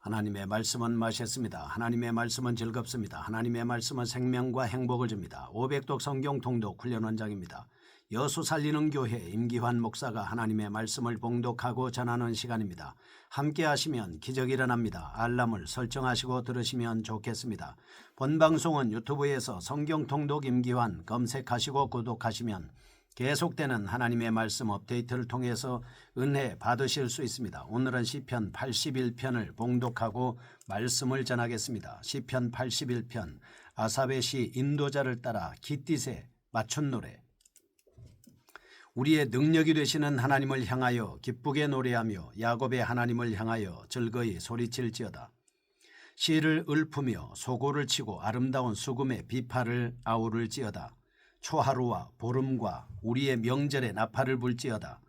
하나님의 말씀은 맛있습니다. 하나님의 말씀은 즐겁습니다. 하나님의 말씀은 생명과 행복을 줍니다. 500독 성경 통독 훈련 원장입니다. 여수 살리는 교회 임기환 목사가 하나님의 말씀을 봉독하고 전하는 시간입니다. 함께 하시면 기적이 일어납니다. 알람을 설정하시고 들으시면 좋겠습니다. 본 방송은 유튜브에서 성경 통독 임기환 검색하시고 구독하시면 계속되는 하나님의 말씀 업데이트를 통해서 은혜 받으실 수 있습니다. 오늘은 시편 81편을 봉독하고 말씀을 전하겠습니다. 시편 81편 아삽의 시 인도자를 따라 깃딧에 맞춘 노래. 우리의 능력이 되시는 하나님을 향하여 기쁘게 노래하며 야곱의 하나님을 향하여 즐거이 소리칠지어다. 시를 읊으며 소고를 치고 아름다운 수금의 비파를 아우를지어다. 초하루와 보름과 우리의 명절에 나팔을 불지어다.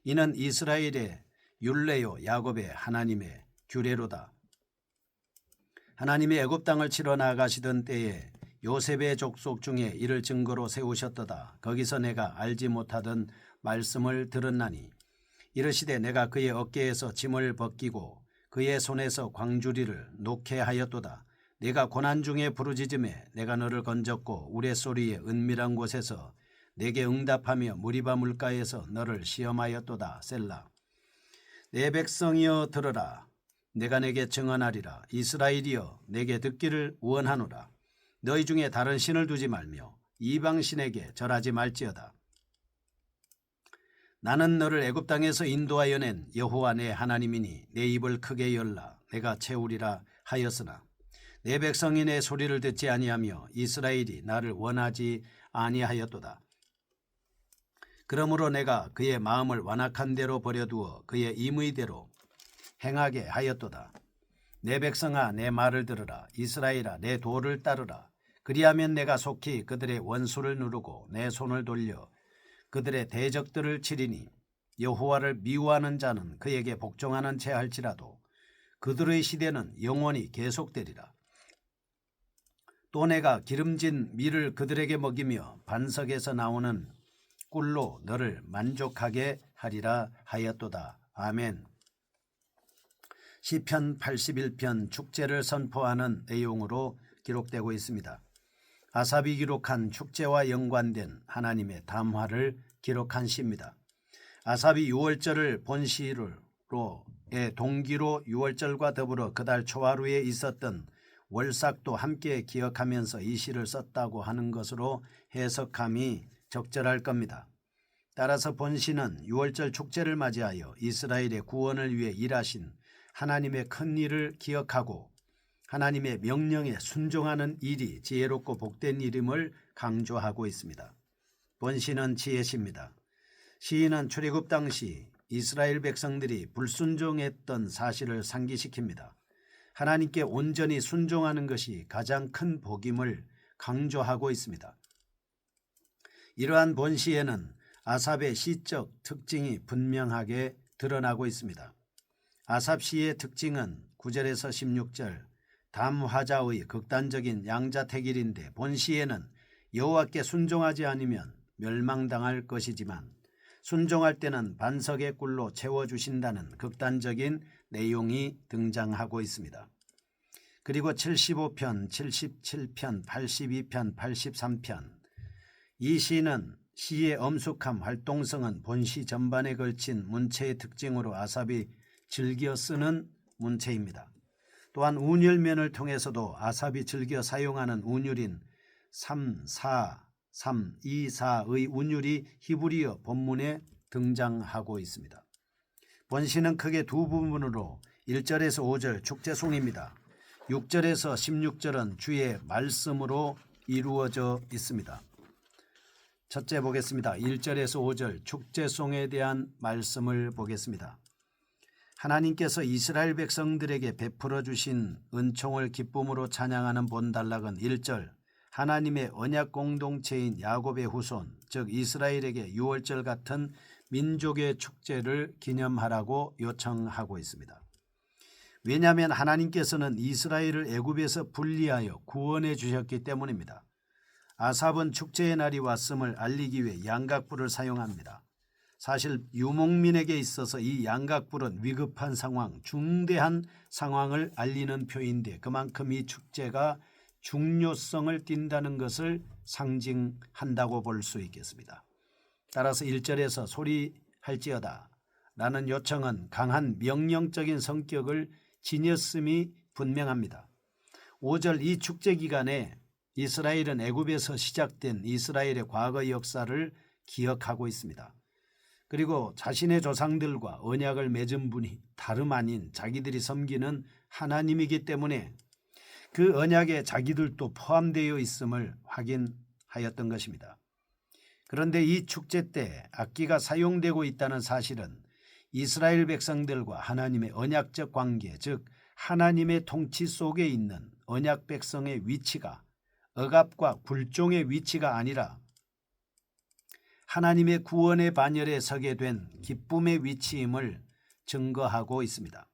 이는 이스라엘의 율례요 야곱의 하나님의 규례로다. 하나님이 애굽 땅을 치러 나가시던 때에 요셉의 족속 중에 이를 증거로 세우셨도다. 거기서 내가 알지 못하던 말씀을 들었나니 이르시되 내가 그의 어깨에서 짐을 벗기고 그의 손에서 광주리를 놓게 하였도다. 내가 고난 중에 부르짖음에 내가 너를 건졌고 우레소리의 은밀한 곳에서 내게 응답하며 무리바 물가에서 너를 시험하였도다. 셀라. 내 백성이여 들으라. 내가 내게 증언하리라. 이스라엘이여 내게 듣기를 원하노라. 너희 중에 다른 신을 두지 말며 이방 신에게 절하지 말지어다. 나는 너를 애굽 땅에서 인도하여 낸 여호와 내 하나님이니 내 입을 크게 열라. 내가 채우리라 하였으나 내 백성이 내 소리를 듣지 아니하며 이스라엘이 나를 원하지 아니하였도다. 그러므로 내가 그의 마음을 완악한 대로 버려두어 그의 임의대로 행하게 하였도다. 내 백성아 내 말을 들으라. 이스라엘아 내 도를 따르라. 그리하면 내가 속히 그들의 원수를 누르고 내 손을 돌려 그들의 대적들을 치리니 여호와를 미워하는 자는 그에게 복종하는 채 할지라도 그들의 시대는 영원히 계속되리라. 또 내가 기름진 밀을 그들에게 먹이며 반석에서 나오는 꿀로 너를 만족하게 하리라 하였도다. 아멘. 시편 81편 축제를 선포하는 내용으로 기록되고 있습니다. 아삽이 기록한 축제와 연관된 하나님의 담화를 기록한 시입니다. 아삽이 유월절을 본시로의 동기로 유월절과 더불어 그달 초하루에 있었던 월삭도 함께 기억하면서 이 시를 썼다고 하는 것으로 해석함이 적절할 겁니다. 따라서 본시는 유월절 축제를 맞이하여 이스라엘의 구원을 위해 일하신 하나님의 큰 일을 기억하고 하나님의 명령에 순종하는 일이 지혜롭고 복된 일임을 강조하고 있습니다. 본시는 지혜시입니다. 시인은 출애굽 당시 이스라엘 백성들이 불순종했던 사실을 상기시킵니다. 하나님께 온전히 순종하는 것이 가장 큰 복임을 강조하고 있습니다. 이러한 본시에는 아삽의 시적 특징이 분명하게 드러나고 있습니다. 아삽 시의 특징은 9절에서 16절 담화자의 극단적인 양자택일인데 본시에는 여호와께 순종하지 않으면 멸망당할 것이지만 순종할 때는 반석의 꿀로 채워주신다는 극단적인 내용이 등장하고 있습니다. 그리고 75편, 77편, 82편, 83편 이 시는 시의 엄숙함, 활동성은 본시 전반에 걸친 문체의 특징으로 아삽이 즐겨 쓰는 문체입니다. 또한 운율면을 통해서도 아삽이 즐겨 사용하는 운율인 3, 4, 3, 2, 4의 운율이 히브리어 본문에 등장하고 있습니다. 본시는 크게 두 부분으로 1절에서 5절 축제송입니다. 6절에서 16절은 주의 말씀으로 이루어져 있습니다. 첫째 보겠습니다. 1절에서 5절 축제송에 대한 말씀을 보겠습니다. 하나님께서 이스라엘 백성들에게 베풀어 주신 은총을 기쁨으로 찬양하는 본단락은 1절 하나님의 언약 공동체인 야곱의 후손 즉 이스라엘에게 유월절 같은 민족의 축제를 기념하라고 요청하고 있습니다. 왜냐하면 하나님께서는 이스라엘을 애굽에서 분리하여 구원해 주셨기 때문입니다. 아삽은 축제의 날이 왔음을 알리기 위해 양각부를 사용합니다. 사실 유목민에게 있어서 이 양각불은 위급한 상황, 중대한 상황을 알리는 표인데 그만큼 이 축제가 중요성을 띈다는 것을 상징한다고 볼 수 있겠습니다. 따라서 1절에서 소리할지어다 라는 요청은 강한 명령적인 성격을 지녔음이 분명합니다. 5절 이 축제 기간에 이스라엘은 애굽에서 시작된 이스라엘의 과거 역사를 기억하고 있습니다. 그리고 자신의 조상들과 언약을 맺은 분이 다름 아닌 자기들이 섬기는 하나님이기 때문에 그 언약에 자기들도 포함되어 있음을 확인하였던 것입니다. 그런데 이 축제 때 악기가 사용되고 있다는 사실은 이스라엘 백성들과 하나님의 언약적 관계, 즉 하나님의 통치 속에 있는 언약 백성의 위치가 억압과 굴종의 위치가 아니라 하나님의 구원의 반열에 서게 된 기쁨의 위치임을 증거하고 있습니다.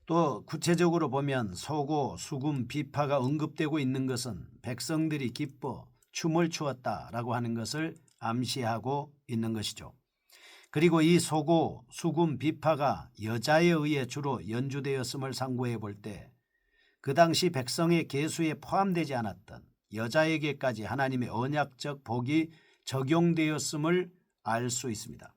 또 구체적으로 보면 소고, 수금, 비파가 언급되고 있는 것은 백성들이 기뻐 춤을 추었다라고 하는 것을 암시하고 있는 것이죠. 그리고 이 소고, 수금, 비파가 여자에 의해 주로 연주되었음을 상고해 볼 때 그 당시 백성의 계수에 포함되지 않았던 여자에게까지 하나님의 언약적 복이 적용되었음을 알 수 있습니다.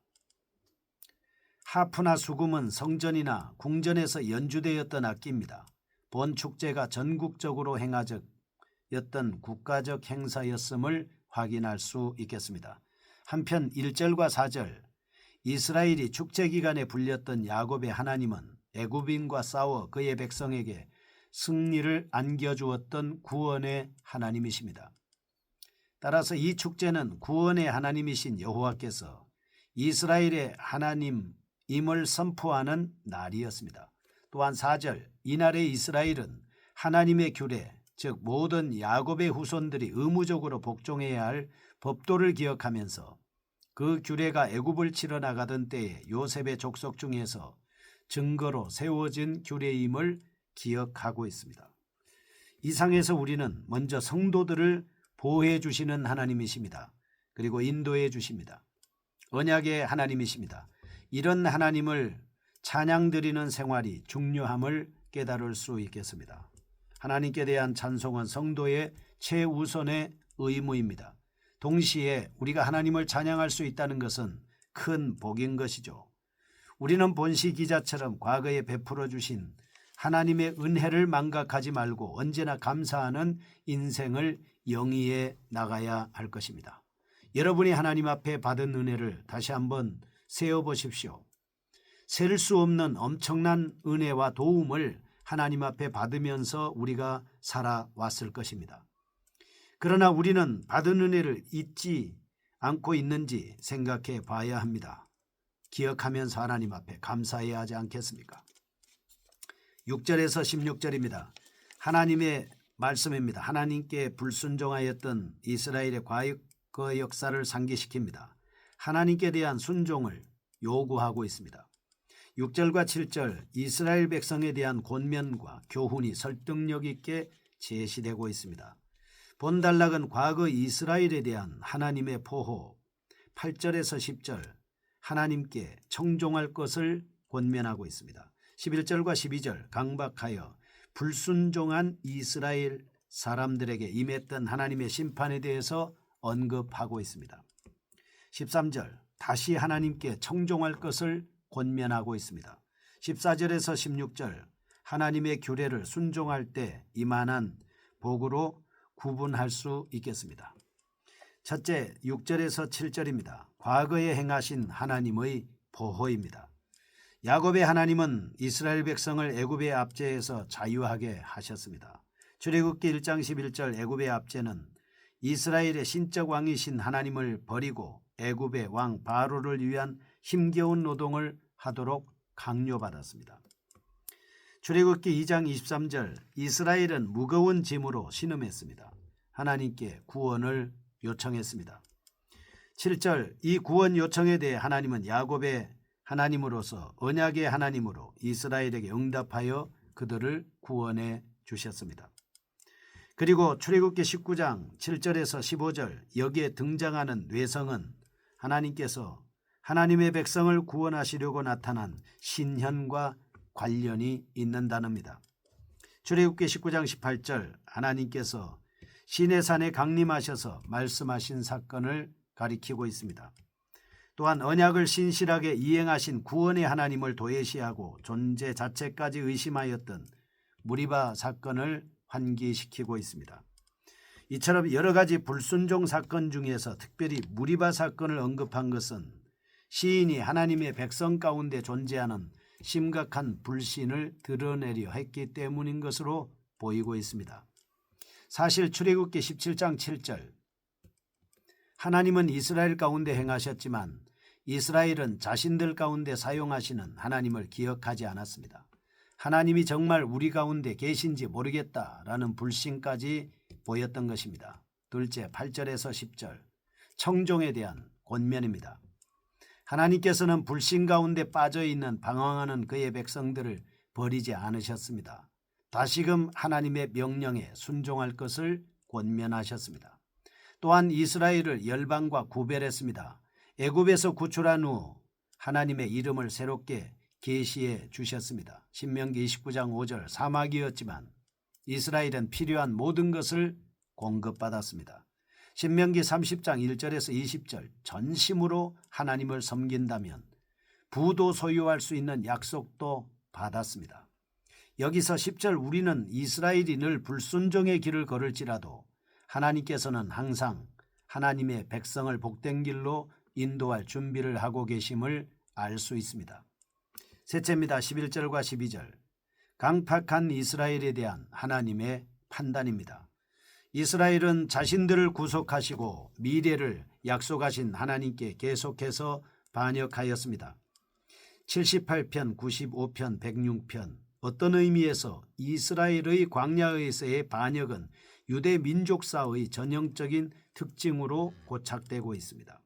하프나 수금은 성전이나 궁전에서 연주되었던 악기입니다. 본 축제가 전국적으로 행하였던 국가적 행사였음을 확인할 수 있겠습니다. 한편 1절과 4절 이스라엘이 축제 기간에 불렸던 야곱의 하나님은 애굽인과 싸워 그의 백성에게 승리를 안겨주었던 구원의 하나님이십니다. 따라서 이 축제는 구원의 하나님이신 여호와께서 이스라엘의 하나님임을 선포하는 날이었습니다. 또한 4절 이날에 이스라엘은 하나님의 규례, 즉 모든 야곱의 후손들이 의무적으로 복종해야 할 법도를 기억하면서 그 규례가 애굽을 치러 나가던 때에 요셉의 족속 중에서 증거로 세워진 규례임을 기억하고 있습니다. 이상에서 우리는 먼저 성도들을 보호해 주시는 하나님이십니다. 그리고 인도해 주십니다. 언약의 하나님이십니다. 이런 하나님을 찬양드리는 생활이 중요함을 깨달을 수 있겠습니다. 하나님께 대한 찬송은 성도의 최우선의 의무입니다. 동시에 우리가 하나님을 찬양할 수 있다는 것은 큰 복인 것이죠. 우리는 본시 기자처럼 과거에 베풀어 주신 하나님의 은혜를 망각하지 말고 언제나 감사하는 인생을 영위해 나가야 할 것입니다. 여러분이 하나님 앞에 받은 은혜를 다시 한번 세어보십시오. 셀 수 없는 엄청난 은혜와 도움을 하나님 앞에 받으면서 우리가 살아왔을 것입니다. 그러나 우리는 받은 은혜를 잊지 않고 있는지 생각해 봐야 합니다. 기억하면서 하나님 앞에 감사해야 하지 않겠습니까? 6절에서 16절입니다. 하나님의 말씀입니다. 하나님께 불순종하였던 이스라엘의 과거 역사를 상기시킵니다. 하나님께 대한 순종을 요구하고 있습니다. 6절과 7절 이스라엘 백성에 대한 권면과 교훈이 설득력 있게 제시되고 있습니다. 본단락은 과거 이스라엘에 대한 하나님의 보호, 8절에서 10절 하나님께 청종할 것을 권면하고 있습니다. 11절과 12절 강박하여 불순종한 이스라엘 사람들에게 임했던 하나님의 심판에 대해서 언급하고 있습니다. 13절 다시 하나님께 청종할 것을 권면하고 있습니다. 14절에서 16절 하나님의 규례를 순종할 때 이만한 복으로 구분할 수 있겠습니다. 첫째 6절에서 7절입니다. 과거에 행하신 하나님의 보호입니다. 야곱의 하나님은 이스라엘 백성을 애굽의 압제에서 자유하게 하셨습니다. 출애굽기 1장 11절 애굽의 압제는 이스라엘의 신적 왕이신 하나님을 버리고 애굽의 왕 바로를 위한 힘겨운 노동을 하도록 강요받았습니다. 출애굽기 2장 23절 이스라엘은 무거운 짐으로 신음했습니다. 하나님께 구원을 요청했습니다. 7절 이 구원 요청에 대해 하나님은 야곱의 하나님으로서 언약의 하나님으로 이스라엘에게 응답하여 그들을 구원해 주셨습니다. 그리고 출애굽기 19장 7절에서 15절 여기에 등장하는 뇌성은 하나님께서 하나님의 백성을 구원하시려고 나타난 신현과 관련이 있는 단어입니다. 출애굽기 19장 18절 하나님께서 시내산에 강림하셔서 말씀하신 사건을 가리키고 있습니다. 또한 언약을 신실하게 이행하신 구원의 하나님을 도외시하고 존재 자체까지 의심하였던 무리바 사건을 환기시키고 있습니다. 이처럼 여러 가지 불순종 사건 중에서 특별히 무리바 사건을 언급한 것은 시인이 하나님의 백성 가운데 존재하는 심각한 불신을 드러내려 했기 때문인 것으로 보이고 있습니다. 사실 출애굽기 17장 7절 하나님은 이스라엘 가운데 행하셨지만 이스라엘은 자신들 가운데 사용하시는 하나님을 기억하지 않았습니다. 하나님이 정말 우리 가운데 계신지 모르겠다라는 불신까지 보였던 것입니다. 둘째, 8절에서 10절 청종에 대한 권면입니다. 하나님께서는 불신 가운데 빠져있는 방황하는 그의 백성들을 버리지 않으셨습니다. 다시금 하나님의 명령에 순종할 것을 권면하셨습니다. 또한 이스라엘을 열방과 구별했습니다. 애굽에서 구출한 후 하나님의 이름을 새롭게 계시해 주셨습니다. 신명기 29장 5절 사막이었지만 이스라엘은 필요한 모든 것을 공급받았습니다. 신명기 30장 1절에서 20절 전심으로 하나님을 섬긴다면 부도 소유할 수 있는 약속도 받았습니다. 여기서 10절 우리는 이스라엘이 늘 불순종의 길을 걸을지라도 하나님께서는 항상 하나님의 백성을 복된 길로 인도할 준비를 하고 계심을 알 수 있습니다. 셋째입니다. 11절과 12절 강팍한 이스라엘에 대한 하나님의 판단입니다. 이스라엘은 자신들을 구속하시고 미래를 약속하신 하나님께 계속해서 반역하였습니다. 78편, 95편, 106편 어떤 의미에서 이스라엘의 광야에서의 반역은 유대 민족사의 전형적인 특징으로 고착되고 있습니다.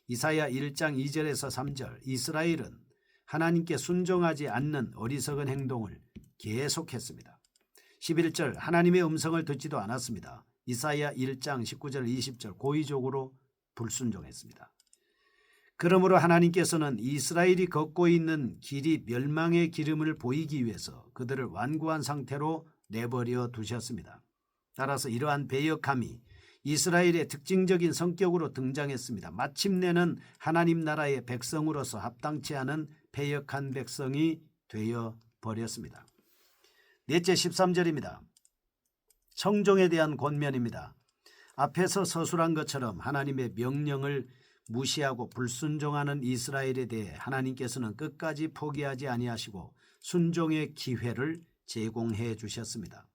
이사야 1장 2절에서 3절 이스라엘은 하나님께 순종하지 않는 어리석은 행동을 계속했습니다. 11절 하나님의 음성을 듣지도 않았습니다. 이사야 1장 19절 20절 고의적으로 불순종했습니다. 그러므로 하나님께서는 이스라엘이 걷고 있는 길이 멸망의 기름을 보이기 위해서 그들을 완고한 상태로 내버려 두셨습니다. 따라서 이러한 배역함이 이스라엘의 특징적인 성격으로 등장했습니다. 마침내는 하나님 나라의 백성으로서 합당치 않은 패역한 백성이 되어 버렸습니다. 넷째 13절입니다. 청종에 대한 권면입니다. 앞에서 서술한 것처럼 하나님의 명령을 무시하고 불순종하는 이스라엘에 대해 하나님께서는 끝까지 포기하지 아니하시고 순종의 기회를 제공해 주셨습니다.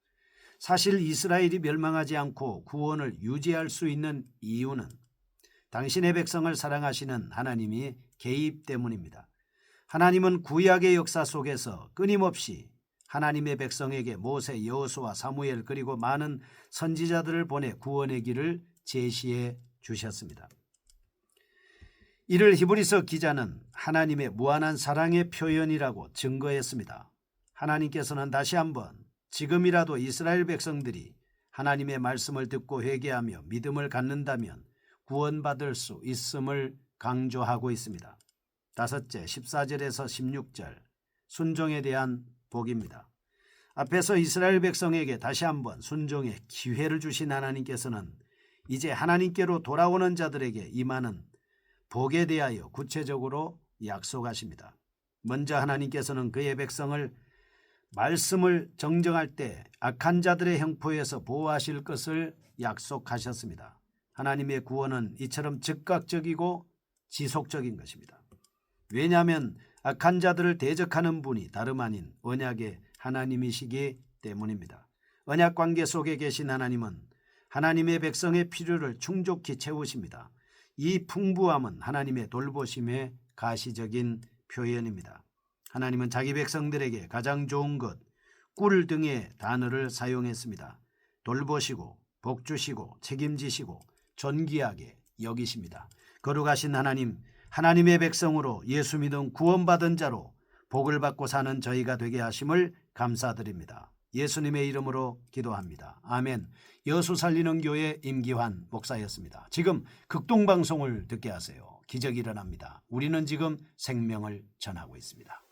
사실 이스라엘이 멸망하지 않고 구원을 유지할 수 있는 이유는 당신의 백성을 사랑하시는 하나님이 개입 때문입니다. 하나님은 구약의 역사 속에서 끊임없이 하나님의 백성에게 모세, 여호수아, 사무엘 그리고 많은 선지자들을 보내 구원의 길을 제시해 주셨습니다. 이를 히브리서 기자는 하나님의 무한한 사랑의 표현이라고 증거했습니다. 하나님께서는 다시 한번 지금이라도 이스라엘 백성들이 하나님의 말씀을 듣고 회개하며 믿음을 갖는다면 구원받을 수 있음을 강조하고 있습니다. 다섯째 14절에서 16절 순종에 대한 복입니다. 앞에서 이스라엘 백성에게 다시 한번 순종의 기회를 주신 하나님께서는 이제 하나님께로 돌아오는 자들에게 임하는 복에 대하여 구체적으로 약속하십니다. 먼저 하나님께서는 그의 백성을 말씀을 정정할 때 악한 자들의 형포에서 보호하실 것을 약속하셨습니다. 하나님의 구원은 이처럼 즉각적이고 지속적인 것입니다. 왜냐하면 악한 자들을 대적하는 분이 다름 아닌 언약의 하나님이시기 때문입니다. 언약 관계 속에 계신 하나님은 하나님의 백성의 필요를 충족히 채우십니다. 이 풍부함은 하나님의 돌보심의 가시적인 표현입니다. 하나님은 자기 백성들에게 가장 좋은 것, 꿀 등의 단어를 사용했습니다. 돌보시고 복주시고 책임지시고 존귀하게 여기십니다. 거룩하신 하나님, 하나님의 백성으로 예수 믿음 구원받은 자로 복을 받고 사는 저희가 되게 하심을 감사드립니다. 예수님의 이름으로 기도합니다. 아멘. 여수 살리는 교회 임기환 목사였습니다. 지금 극동방송을 듣게 하세요. 기적이 일어납니다. 우리는 지금 생명을 전하고 있습니다.